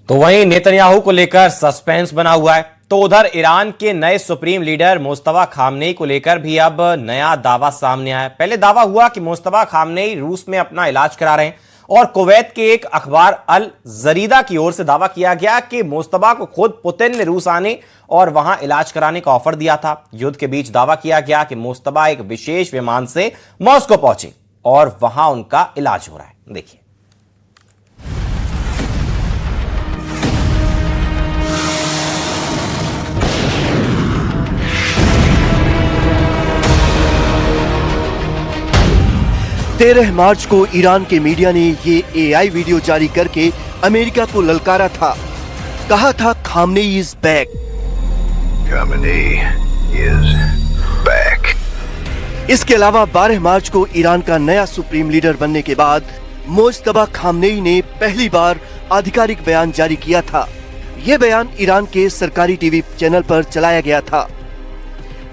तो वहीं नेतन्याहू को लेकर सस्पेंस बना हुआ है। तो उधर ईरान के नए सुप्रीम लीडर मुस्तफा खामनेई को लेकर भी अब नया दावा सामने आया। पहले दावा हुआ कि मुस्तफा खामनेई रूस में अपना इलाज करा रहे हैं और कुवैत के एक अखबार अल जरीदा की ओर से दावा किया गया कि मुस्तफा को खुद पुतिन ने रूस आने और वहां इलाज कराने का ऑफर दिया था। युद्ध के बीच दावा किया गया कि मुस्तफा एक विशेष विमान से मॉस्को पहुंचे और वहां उनका इलाज हो रहा है। देखिए। तेरह मार्च को ईरान के मीडिया ने ये एआई वीडियो जारी करके अमेरिका को ललकारा था। कहा था Khamenei is back. Khamenei is back. इसके अलावा 12 मार्च को ईरान का नया सुप्रीम लीडर बनने के बाद मुस्तफा खामनेई ने पहली बार आधिकारिक बयान जारी किया था। यह बयान ईरान के सरकारी टीवी चैनल पर चलाया गया था,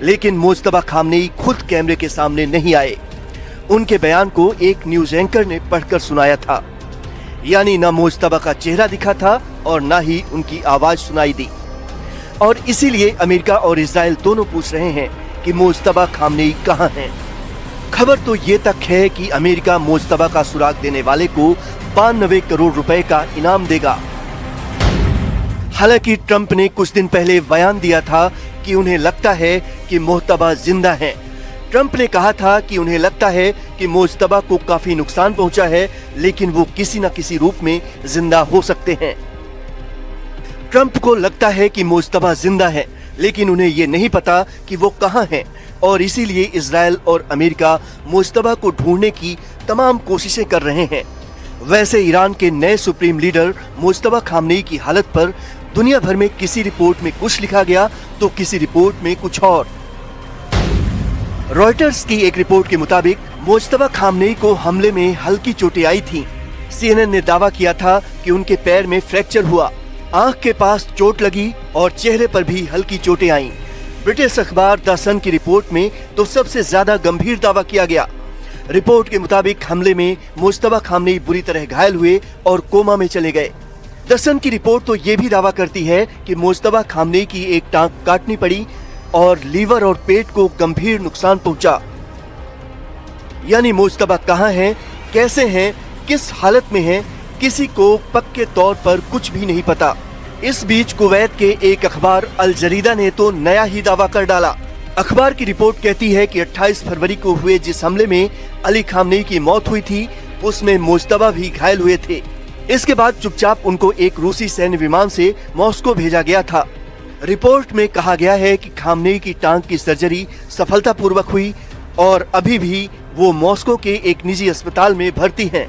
लेकिन मुस्तफा खामनेई खुद कैमरे के सामने नहीं आए। उनके बयान को एक न्यूज एंकर ने पढ़कर सुनाया था। यानी ना मुस्तफा का चेहरा दिखा था और ना ही उनकी आवाज सुनाई दी। और इसीलिए अमेरिका और इजराइल दोनों पूछ रहे हैं कि मुस्तफा खामनेई कहां हैं। खबर तो ये तक है कि अमेरिका मुस्तफा का सुराग देने वाले को 92 करोड़ रुपए का इनाम देगा। हालांकि ट्रंप ने कुछ दिन पहले बयान दिया था कि उन्हें लगता है कि मुस्तफा जिंदा हैं। ट्रंप ने कहा था कि उन्हें लगता है कि मुस्तफा को काफी नुकसान पहुंचा है, लेकिन वो किसी न किसी रूप में जिंदा हो सकते हैं। ट्रंप को लगता है कि मुस्तफा जिंदा है, लेकिन उन्हें ये नहीं पता कि वो कहां हैं और इसीलिए इजराइल और अमेरिका मुस्तफा को ढूंढने की तमाम कोशिशें कर रहे हैं। वैसे ईरान के नए सुप्रीम लीडर मुस्तफा खामनेई की हालत पर दुनिया भर में किसी रिपोर्ट में कुछ लिखा गया तो किसी रिपोर्ट में कुछ और। रॉयटर्स की एक रिपोर्ट के मुताबिक मुस्तफा खामनेई को हमले में हल्की चोटें आई थीं। सीएनएन ने दावा किया था कि उनके पैर में फ्रैक्चर हुआ, आंख के पास चोट लगी और चेहरे पर भी हल्की चोटें आईं। ब्रिटिश अखबार द सन की रिपोर्ट में तो सबसे ज्यादा गंभीर दावा किया गया। रिपोर्ट के मुताबिक हमले में मुस्तफा खामनेई बुरी तरह घायल हुए और कोमा में चले गए। द सन की रिपोर्ट तो ये भी दावा करती है कि मुस्तफा खामनेई की एक टांग काटनी पड़ी और लीवर और पेट को गंभीर नुकसान पहुंचा। यानी मुस्तफा कहां हैं, कैसे हैं, किस हालत में हैं, किसी को पक्के तौर पर कुछ भी नहीं पता। इस बीच कुवैत के एक अखबार अल जरीदा ने तो नया ही दावा कर डाला। अखबार की रिपोर्ट कहती है कि 28 फरवरी को हुए जिस हमले में अली खामनेई की मौत हुई थी, उसमें मुस्तफा भी घायल हुए थे। इसके बाद चुपचाप उनको एक रूसी सैन्य विमान से मॉस्को भेजा गया था। रिपोर्ट में कहा गया है कि खामनेई की टांग की सर्जरी सफलतापूर्वक हुई और अभी भी वो मॉस्को के एक निजी अस्पताल में भर्ती हैं।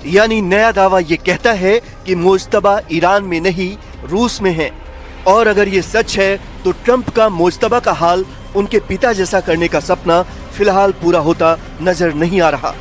यानी नया दावा ये कहता है कि मुस्तफा ईरान में नहीं, रूस में है। और अगर ये सच है तो ट्रंप का मुस्तफा का हाल उनके पिता जैसा करने का सपना फिलहाल पूरा होता नजर नहीं आ रहा।